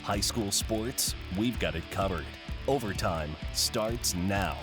High school sports, we've got it covered. Overtime starts now.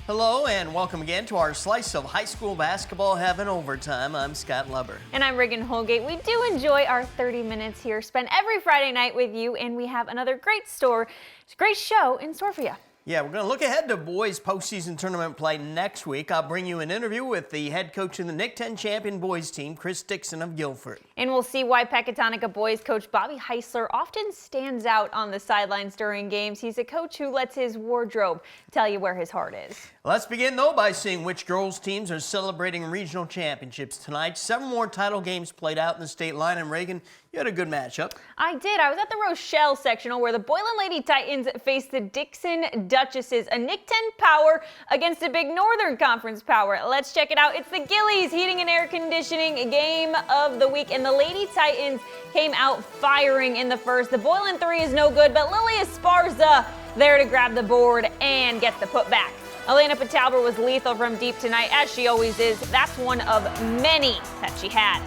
Hello and welcome again to our slice of high school basketball heaven overtime. I'm Scott Leber. And I'm Regan Holgate. We do enjoy our 30 minutes here, spent every Friday night with you, and we have another great show in store for you. Yeah, we're going to look ahead to boys postseason tournament play next week. I'll bring you an interview with the head coach of the Nick 10 champion boys team, Chris Dixon of Guilford. And we'll see why Pecatonica boys coach Bobby Heisler often stands out on the sidelines during games. He's a coach who lets his wardrobe tell you where his heart is. Let's begin, though, by seeing which girls teams are celebrating regional championships tonight. 7 more title games played out in the state line, and Reagan, you had a good matchup. I did. I was at the Rochelle sectional where the Boylan Lady Titans faced the Dixon Duchesses, a Nick 10 power against a big Northern Conference power. Let's check it out. It's the Gillies Heating and Air Conditioning game of the week, and the Lady Titans came out firing in the first. The Boylan 3 is no good, but Lily Esparza there to grab the board and get the putback. Elena Patalber was lethal from deep tonight, as she always is. That's one of many that she had.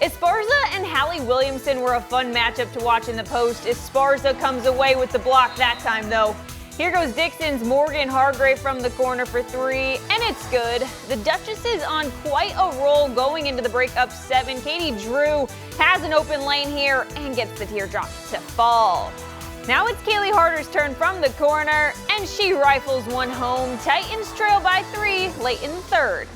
Esparza and Hallie Williamson were a fun matchup to watch in the post. Esparza comes away with the block that time, though. Here goes Dixon's Morgan Hargrave from the corner for 3, and it's good. The Duchesses on quite a roll going into the break up 7. Katie Drew has an open lane here and gets the teardrop to fall. Now it's Kaylee Harder's turn from the corner, and she rifles one home. Titans trail by 3 late in the third.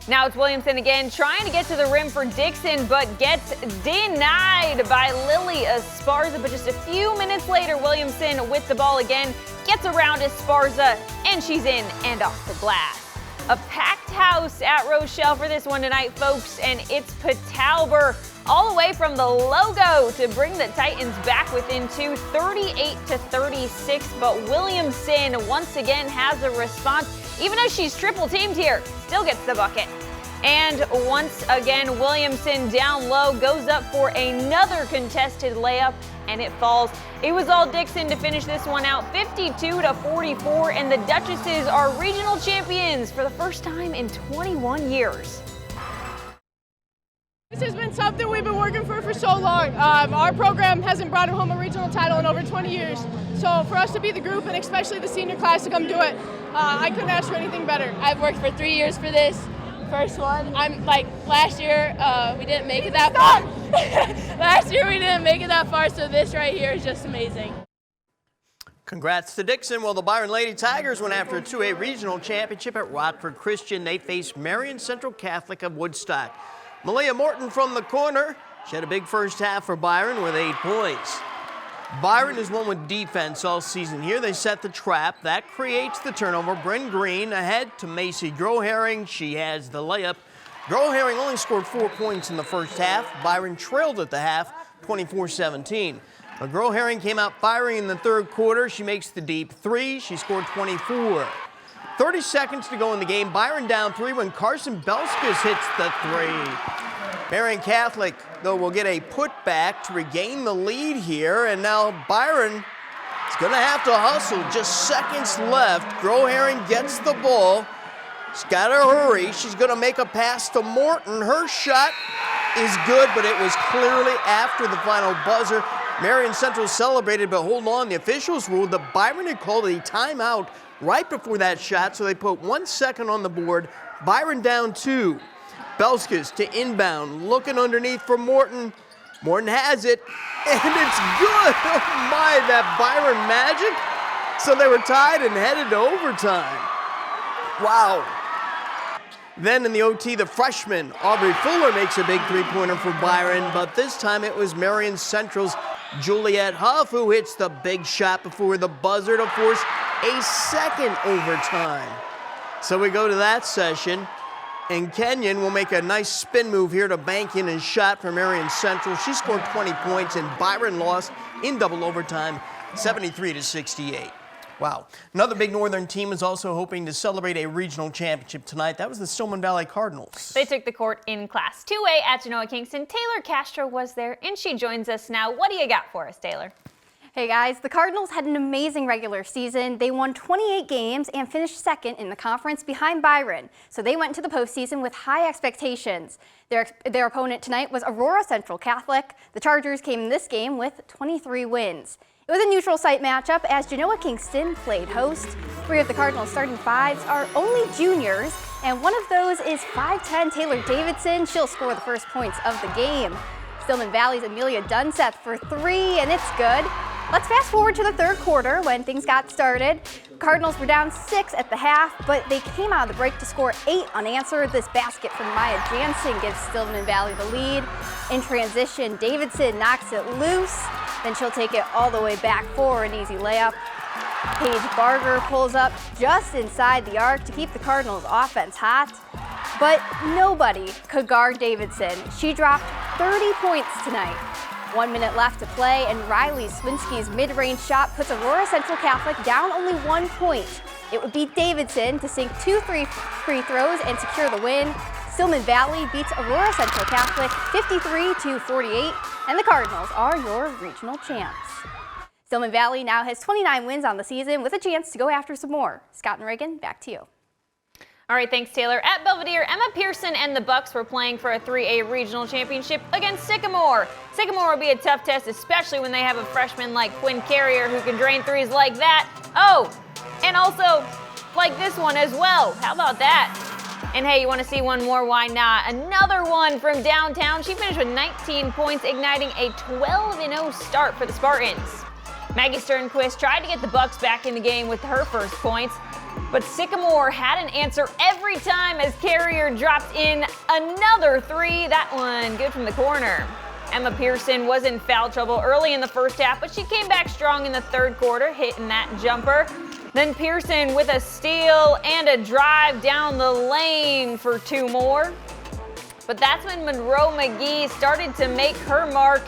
Now it's Williamson again, trying to get to the rim for Dixon, but gets denied by Lily Esparza. But just a few minutes later, Williamson with the ball again, gets around Esparza, and she's in and off the glass. A packed house at Rochelle for this one tonight, folks, and it's Patalber all the way from the logo to bring the Titans back within 2, 38-36. But Williamson once again has a response. Even as she's triple teamed here, still gets the bucket. And once again, Williamson down low goes up for another contested layup, and it falls. It was all Dixon to finish this one out, 52-44, and the Duchesses are regional champions for the first time in 21 years. This has been something we've been working for so long. Our program hasn't brought home a regional title in over 20 years. So for us to be the group, and especially the senior class to come do it, I couldn't ask for anything better. I've worked for 3 years for this first one. Last year we didn't make it that far. Last year we didn't make it that far, so this right here is just amazing. Congrats to Dixon. Well, the Byron Lady Tigers went after a 2A regional championship at Rockford Christian. They faced Marion Central Catholic of Woodstock. Malia Morton from the corner. She had a big first half for Byron with 8 points. Byron has won with defense all season. Here they set the trap. That creates the turnover. Bryn Green ahead to Macy Groherring. She has the layup. Groherring only scored 4 points in the first half. Byron trailed at the half, 24-17. But Groherring came out firing in the third quarter. She makes the deep 3. She scored 24. 30 seconds to go in the game. Byron down 3 when Carson Belskis hits the 3. Marion Catholic, though, will get a putback to regain the lead here. And now Byron is going to have to hustle. Just seconds left. Groherring gets the ball. She's got to hurry. She's going to make a pass to Morton. Her shot is good, but it was clearly after the final buzzer. Marion Central celebrated, but hold on. The officials ruled that Byron had called a timeout right before that shot, so they put 1 second on the board. Byron down 2. Belskis to inbound, looking underneath for Morton. Morton has it, and it's good. Oh my, that Byron magic. So they were tied and headed to overtime. Wow. Then in the OT, the freshman, Aubrey Fuller, makes a big three-pointer for Byron, but this time it was Marion Central's Juliet Huff who hits the big shot before the buzzer to force a second overtime. So we go to that session, and Kenyon will make a nice spin move here to bank in his shot for Marion Central. She scored 20 points, and Byron lost in double overtime, 73-68. Wow. Another big Northern team is also hoping to celebrate a regional championship tonight. That was the Stillman Valley Cardinals. They took the court in Class 2A at Genoa Kingston. Taylor Castro was there, and she joins us now. What do you got for us, Taylor? Hey guys, the Cardinals had an amazing regular season. They won 28 games and finished second in the conference behind Byron. So they went into the postseason with high expectations. Their opponent tonight was Aurora Central Catholic. The Chargers came in this game with 23 wins. It was a neutral site matchup as Genoa Kingston played host. 3 of the Cardinals starting fives are only juniors, and one of those is 5'10" Taylor Davidson. She'll score the first points of the game. Stillman Valley's Amelia Dunseth for 3, and it's good. Let's fast forward to the third quarter when things got started. Cardinals were down 6 at the half, but they came out of the break to score 8 unanswered. This basket from Maya Jansen gives Stillman Valley the lead. In transition, Davidson knocks it loose. Then she'll take it all the way back for an easy layup. Paige Barger pulls up just inside the arc to keep the Cardinals' offense hot. But nobody could guard Davidson. She dropped 30 points tonight. 1 minute left to play, and Riley Swinsky's mid-range shot puts Aurora Central Catholic down only 1 point. It would be Davidson to sink 2 free throws and secure the win. Stillman Valley beats Aurora Central Catholic 53-48, and the Cardinals are your regional champs. Stillman Valley now has 29 wins on the season with a chance to go after some more. Scott and Reagan, back to you. All right, thanks, Taylor. At Belvedere, Emma Pearson and the Bucks were playing for a 3A regional championship against Sycamore. Sycamore will be a tough test, especially when they have a freshman like Quinn Carrier who can drain threes like that. Oh, and also like this one as well. How about that? And hey, you want to see one more? Why not? Another one from downtown. She finished with 19 points, igniting a 12-0 start for the Spartans. Maggie Sternquist tried to get the Bucks back in the game with her first points, but Sycamore had an answer every time as Carrier dropped in another 3. That one good from the corner. Emma Pearson was in foul trouble early in the first half, but she came back strong in the third quarter, hitting that jumper. Then Pearson with a steal and a drive down the lane for 2 more. But that's when Monroe McGee started to make her mark.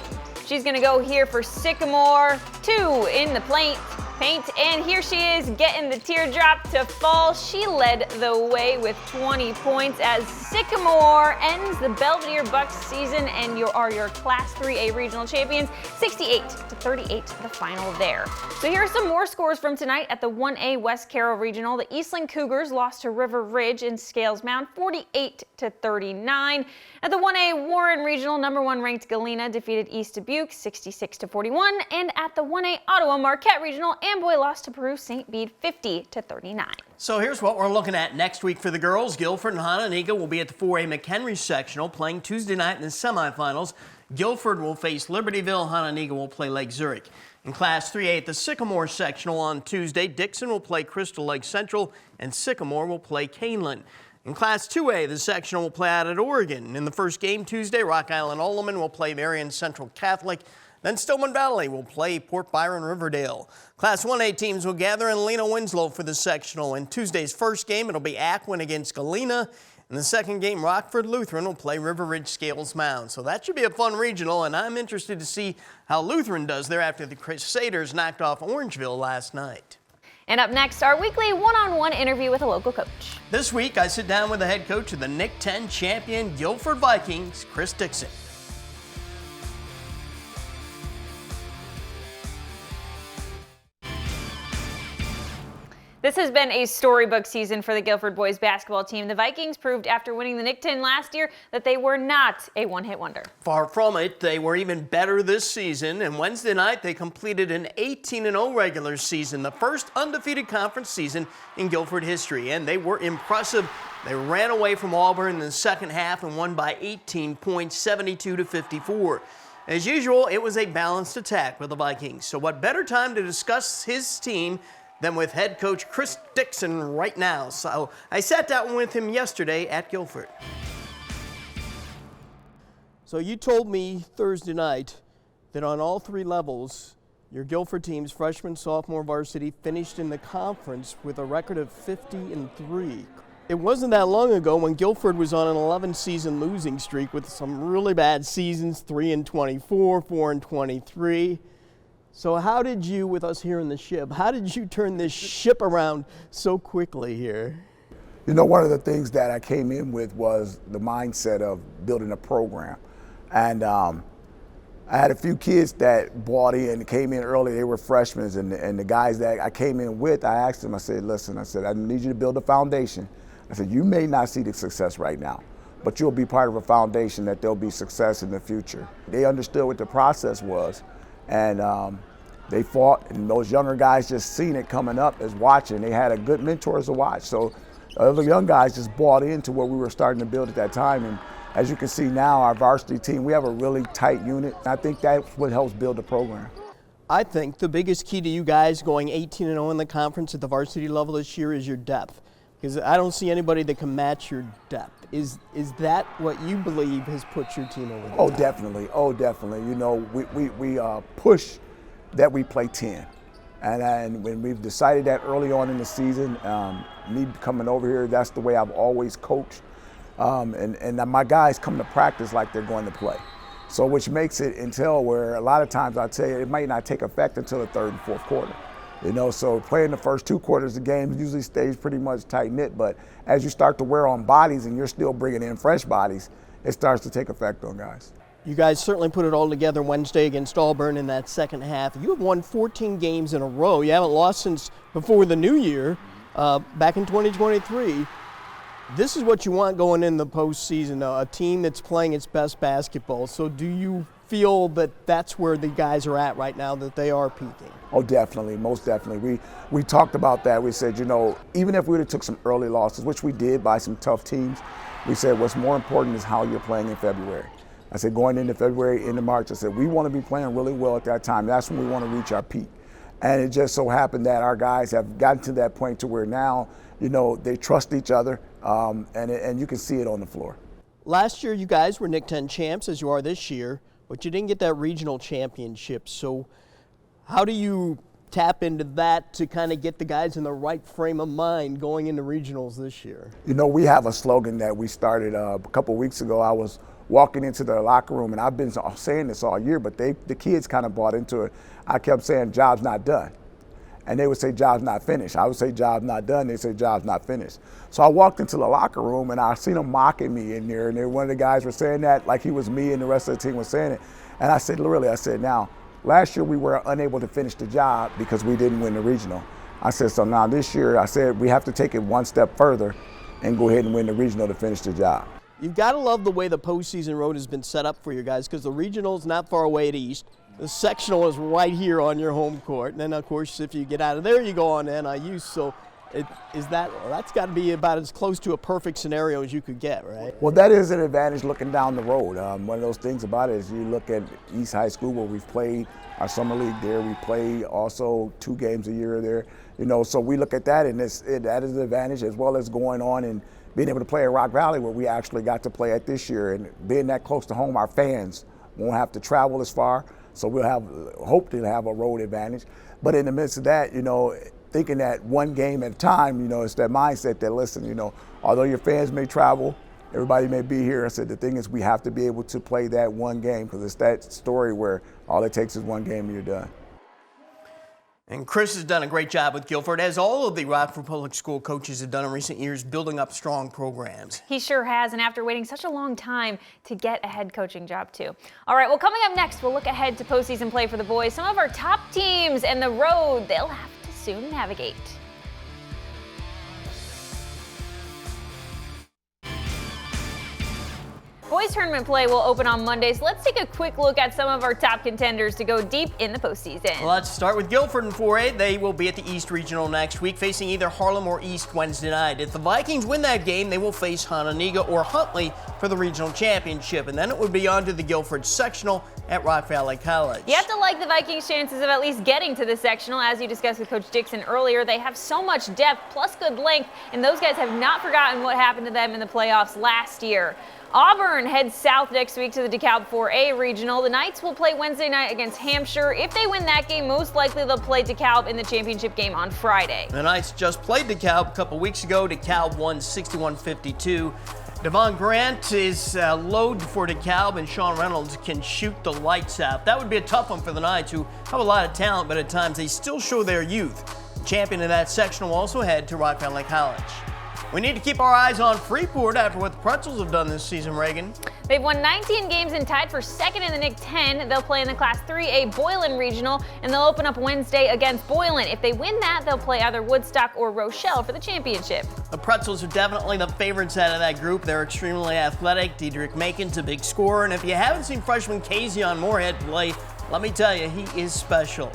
She's going to go here for Sycamore. 2 in the paint, and here she is getting the teardrop to fall. She led the way with 20 points as Sycamore ends the Belvedere Bucks season and your Class 3A regional champions, 68-38 the final there. So here are some more scores from tonight at the 1A West Carroll Regional. The Eastland Cougars lost to River Ridge in Scales Mound, 48-39. At the 1A Warren Regional, number 1 ranked Galena defeated East Dubuque, 66-41. And at the 1A Ottawa Marquette Regional, Amboy lost to Peru St. Bede, 50-39. So here's what we're looking at next week for the girls. Guilford and Hononegah will be at the 4A McHenry sectional playing Tuesday night in the semifinals. Guilford will face Libertyville. Hononegah will play Lake Zurich. In Class 3A at the Sycamore sectional on Tuesday, Dixon will play Crystal Lake Central and Sycamore will play Canelan. In Class 2A, the sectional will play out at Oregon. In the first game Tuesday, Rock Island Oleman will play Marion Central Catholic. Then Stillman Valley will play Port Byron Riverdale. Class 1A teams will gather in Lena Winslow for the sectional. In Tuesday's first game, it'll be Ackwen against Galena. In the second game, Rockford Lutheran will play River Ridge Scales Mound. So that should be a fun regional, and I'm interested to see how Lutheran does there after the Crusaders knocked off Orangeville last night. And up next, our weekly one-on-one interview with a local coach. This week, I sit down with the head coach of the NIC 10 champion Guilford Vikings, Chris Dixon. This has been a storybook season for the Guilford boys basketball team. The Vikings proved after winning the NIC 10 last year that they were not a one-hit wonder. Far from it, they were even better this season, and Wednesday night they completed an 18-0 regular season, the first undefeated conference season in Guilford history, and they were impressive. They ran away from Auburn in the second half and won by 18 points, 72-54. As usual, it was a balanced attack with the Vikings, so what better time to discuss his team than with head coach Chris Dixon right now. So I sat down with him yesterday at Guilford. So you told me Thursday night that on all 3 levels, your Guilford team's freshman, sophomore varsity finished in the conference with a record of 50-3. It wasn't that long ago when Guilford was on an 11-season losing streak with some really bad seasons, 3-24, 4-23. So how did you, with us here in the ship, how did you turn this ship around so quickly here? You know, one of the things that I came in with was the mindset of building a program. And I had a few kids that bought in, came in early. They were freshmen, and the guys that I came in with, I asked them, I said, listen, I said, I need you to build a foundation. I said, you may not see the success right now, but you'll be part of a foundation that there'll be success in the future. They understood what the process was, and they fought, and those younger guys just seen it coming up as watching. They had a good mentors to watch. So the young guys just bought into what we were starting to build at that time. And as you can see now, our varsity team, we have a really tight unit. I think that's what helps build the program. I think the biggest key to you guys going 18-0 in the conference at the varsity level this year is your depth, because I don't see anybody that can match your depth. Is that what you believe has put your team over there? Oh, definitely. Oh, definitely. You know, we push that we play 10. And when we've decided that early on in the season, me coming over here, that's the way I've always coached. And my guys come to practice like they're going to play. So which makes it until where a lot of times I tell you it might not take effect until the third and fourth quarter. You know, so playing the first 2 quarters of the game usually stays pretty much tight-knit, but as you start to wear on bodies and you're still bringing in fresh bodies, it starts to take effect on guys. You guys certainly put it all together Wednesday against Auburn in that second half. You have won 14 games in a row. You haven't lost since before the new year, back in 2023. This is what you want going in the postseason, a team that's playing its best basketball. So do you feel that that's where the guys are at right now, that they are peaking? Oh, definitely, most definitely. We talked about that. We said, you know, even if we would have took some early losses, which we did by some tough teams, we said what's more important is how you're playing in February. I said going into February, into March, I said we want to be playing really well at that time. That's when we want to reach our peak. And it just so happened that our guys have gotten to that point to where now, you know, they trust each other, and you can see it on the floor. Last year, you guys were Nick 10 champs, as you are this year, but you didn't get that regional championship. So how do you tap into that to kind of get the guys in the right frame of mind going into regionals this year? You know, we have a slogan that we started a couple weeks ago. I was walking into the locker room, and I've been saying this all year, but the kids kind of bought into it. I kept saying, job's not done. And they would say, job's not finished. I would say, job's not done. They say, job's not finished. So I walked into the locker room, and I seen them mocking me in there. And one of the guys were saying that like he was me, and the rest of the team was saying it. And I said, really, I said, now, last year we were unable to finish the job because we didn't win the regional. I said, so now this year, I said, we have to take it one step further and go ahead and win the regional to finish the job. You've got to love the way the postseason road has been set up for you guys, because the regional's not far away at East. The sectional is right here on your home court. And then, of course, if you get out of there, you go on to NIU. So that's got to be about as close to a perfect scenario as you could get, right? Well, that is an advantage looking down the road. One of those things about it is you look at East High School, where we've played our summer league there. We play also 2 games a year there. You know, so we look at that, and that is an advantage, as well as going on and being able to play at Rock Valley, where we actually got to play at this year. And being that close to home, our fans won't have to travel as far. So we'll hope to have a road advantage. But in the midst of that, you know, thinking that one game at a time, you know, it's that mindset that, listen, you know, although your fans may travel, everybody may be here. I said the thing is we have to be able to play that one game, because it's that story where all it takes is one game and you're done. And Chris has done a great job with Guilford, as all of the Rockford Public School coaches have done in recent years, building up strong programs. He sure has, and after waiting such a long time to get a head coaching job, too. All right, well, coming up next, we'll look ahead to postseason play for the boys. Some of our top teams and the road they'll have to soon navigate. Boys tournament play will open on Monday, so let's take a quick look at some of our top contenders to go deep in the postseason. Well, let's start with Guilford in 4A. They will be at the East Regional next week, facing either Harlem or East Wednesday night. If the Vikings win that game, they will face Hononegah or Huntley for the regional championship, and then it would be on to the Guilford sectional at Rock Valley College. You have to like the Vikings' chances of at least getting to the sectional. As you discussed with Coach Dixon earlier, they have so much depth plus good length, and those guys have not forgotten what happened to them in the playoffs last year. Auburn heads south next week to the DeKalb 4A Regional. The Knights will play Wednesday night against Hampshire. If they win that game, most likely they'll play DeKalb in the championship game on Friday. The Knights just played DeKalb a couple weeks ago. DeKalb won 61-52. Devon Grant is load for DeKalb, and Sean Reynolds can shoot the lights out. That would be a tough one for the Knights, who have a lot of talent, but at times they still show their youth. The champion of that section will also head to Rock Valley College. We need to keep our eyes on Freeport after what the Pretzels have done this season, Reagan. They've won 19 games and tied for second in the Nick 10. They'll play in the Class 3A Boylan Regional, and they'll open up Wednesday against Boylan. If they win that, they'll play either Woodstock or Rochelle for the championship. The Pretzels are definitely the favorites out of that group. They're extremely athletic. Diedrich Macon's a big scorer, and if you haven't seen freshman Kazion Moorhead play, let me tell you, he is special.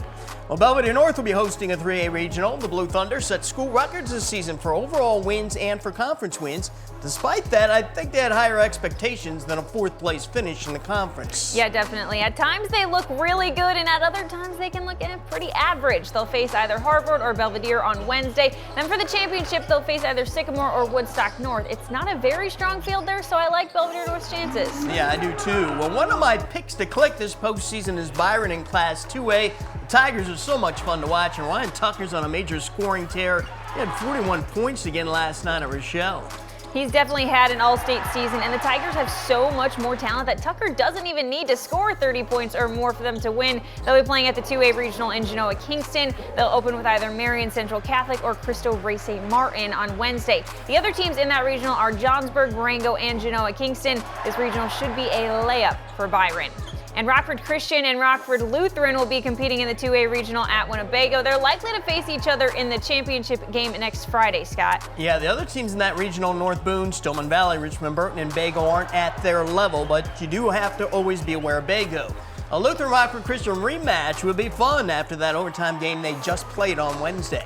Well, Belvedere North will be hosting a 3A regional. The Blue Thunder set school records this season for overall wins and for conference wins. Despite that, I think they had higher expectations than a fourth place finish in the conference. Yeah, definitely. At times they look really good, and at other times they can look pretty average. They'll face either Harvard or Belvedere on Wednesday. Then for the championship, they'll face either Sycamore or Woodstock North. It's not a very strong field there, so I like Belvedere North's chances. Yeah, I do too. Well, one of my picks to click this postseason is Byron in Class 2A. The Tigers are so much fun to watch, and Ryan Tucker's on a major scoring tear. He had 41 points again last night at Rochelle. He's definitely had an all-state season, and the Tigers have so much more talent that Tucker doesn't even need to score 30 points or more for them to win. They'll be playing at the 2A Regional in Genoa Kingston. They'll open with either Marion Central Catholic or Cristo Rey St. Martin on Wednesday. The other teams in that regional are Johnsburg, Marengo, and Genoa Kingston. This regional should be a layup for Byron. And Rockford Christian and Rockford Lutheran will be competing in the 2A Regional at Winnebago. They're likely to face each other in the championship game next Friday, Scott. Yeah, the other teams in that regional, North Boone, Stillman Valley, Richmond Burton, and Bago aren't at their level, but you do have to always be aware of Bago. A Lutheran Rockford Christian rematch would be fun after that overtime game they just played on Wednesday.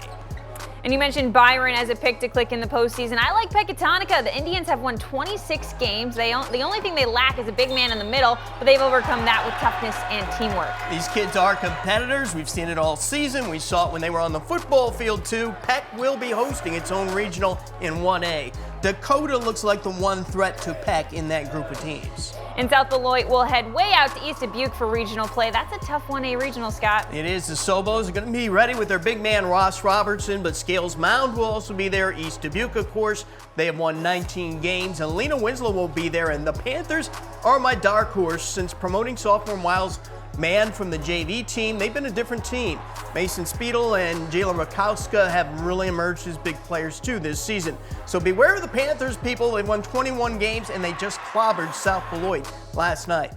And you mentioned Byron as a pick to click in the postseason. I like Pecatonica. The Indians have won 26 games. The only thing they lack is a big man in the middle, but they've overcome that with toughness and teamwork. These kids are competitors. We've seen it all season. We saw it when they were on the football field too. Peck will be hosting its own regional in 1A. Dakota looks like the one threat to Peck in that group of teams. And South Beloit will head way out to East Dubuque for regional play. That's a tough 1A regional, Scott. It is. The Sobos are going to be ready with their big man Ross Robertson, but Scales Mound will also be there. East Dubuque, of course. They have won 19 games, and Lena Winslow will be there. And the Panthers are my dark horse since promoting sophomore Miles Mann from the JV team. They've been a different team. Mason Speedle and Jalen Rakowska have really emerged as big players too this season. So beware of the Panthers, people. They won 21 games and they just clobbered South Beloit last night.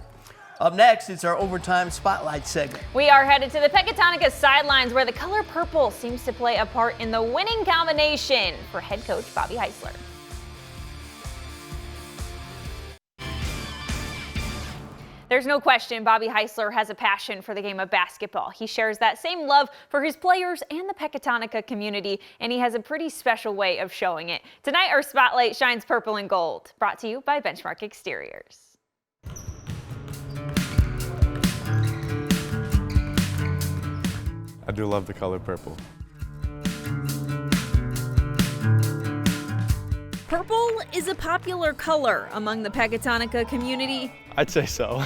Up next, it's our overtime spotlight segment. We are headed to the Pecatonica sidelines where the color purple seems to play a part in the winning combination for head coach Bobby Heisler. There's no question Bobby Heisler has a passion for the game of basketball. He shares that same love for his players and the Pecatonica community, and he has a pretty special way of showing it. Tonight, our spotlight shines purple and gold, brought to you by Benchmark Exteriors. I do love the color purple. Purple is a popular color among the Pecatonica community. I'd say so.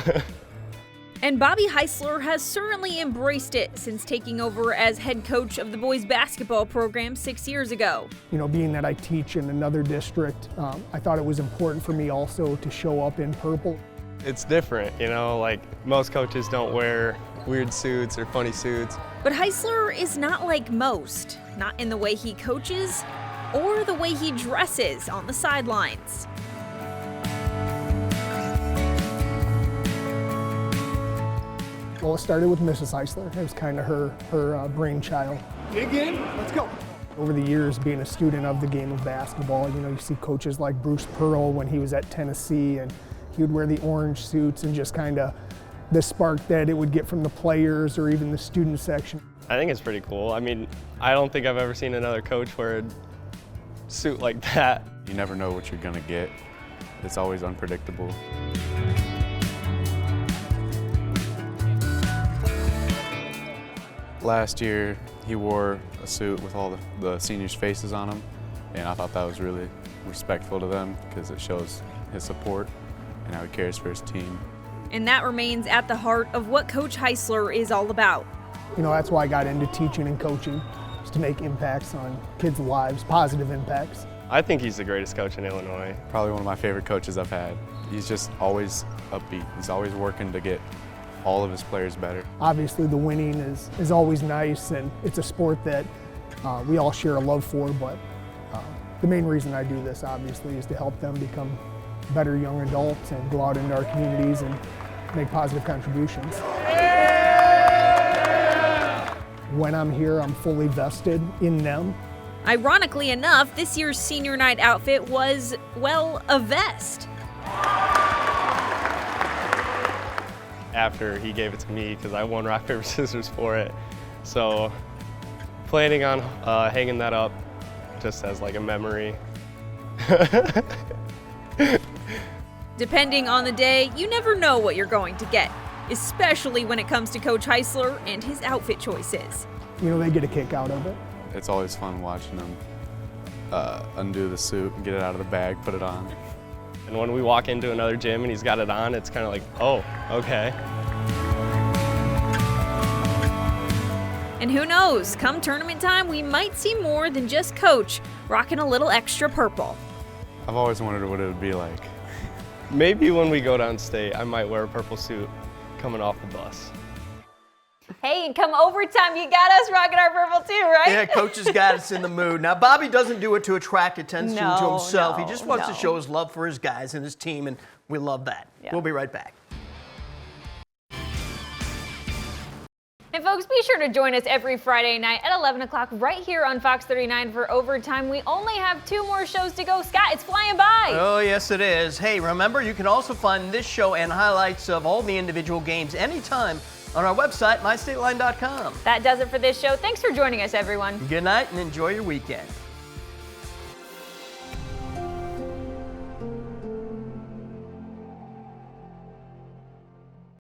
And Bobby Heisler has certainly embraced it since taking over as head coach of the boys basketball program 6 years ago. You know, being that I teach in another district, I thought it was important for me also to show up in purple. It's different, you know, like most coaches don't wear weird suits or funny suits. But Heisler is not like most, not in the way he coaches or the way he dresses on the sidelines. Well, it started with Mrs. Heisler. It was kind of her brainchild. Dig in, let's go. Over the years, being a student of the game of basketball, you know, you see coaches like Bruce Pearl when he was at Tennessee, and he would wear the orange suits, and just kind of the spark that it would get from the players or even the student section. I think it's pretty cool. I mean, I don't think I've ever seen another coach wear a suit like that. You never know what you're gonna get. It's always unpredictable. Last year, he wore a suit with all the seniors' faces on them, and I thought that was really respectful to them because it shows his support and how he cares for his team. And that remains at the heart of what Coach Heisler is all about. You know, that's why I got into teaching and coaching, is to make impacts on kids' lives, positive impacts. I think he's the greatest coach in Illinois. Probably one of my favorite coaches I've had. He's just always upbeat. He's always working to get all of his players better. Obviously the winning is always nice, and it's a sport that we all share a love for, but the main reason I do this obviously is to help them become better young adults and go out into our communities and make positive contributions. When I'm here, I'm fully vested in them. Ironically enough, this year's senior night outfit was, well, a vest. After he gave it to me, because I won rock, paper, scissors for it. So planning on hanging that up just as like a memory. Depending on the day, you never know what you're going to get, especially when it comes to Coach Heisler and his outfit choices. You know, they get a kick out of it. It's always fun watching them undo the suit and get it out of the bag, put it on. And when we walk into another gym and he's got it on, it's kind of like, oh, okay. And who knows, come tournament time, we might see more than just Coach rocking a little extra purple. I've always wondered what it would be like. Maybe when we go downstate, I might wear a purple suit coming off the bus. Hey, come overtime, you got us rocking our purple too, right? Yeah, Coach has got us in the mood. Now, Bobby doesn't do it to attract attention to No, himself. no, He just wants to no. show his love for his guys and his team, and we love that. Yeah. We'll be right back. And folks, be sure to join us every Friday night at 11 o'clock right here on Fox 39 for Overtime. We only have 2 more shows to go. Scott, it's flying by. Oh, yes, it is. Hey, remember, you can also find this show and highlights of all the individual games anytime on our website, mystateline.com. That does it for this show. Thanks for joining us, everyone. Good night and enjoy your weekend.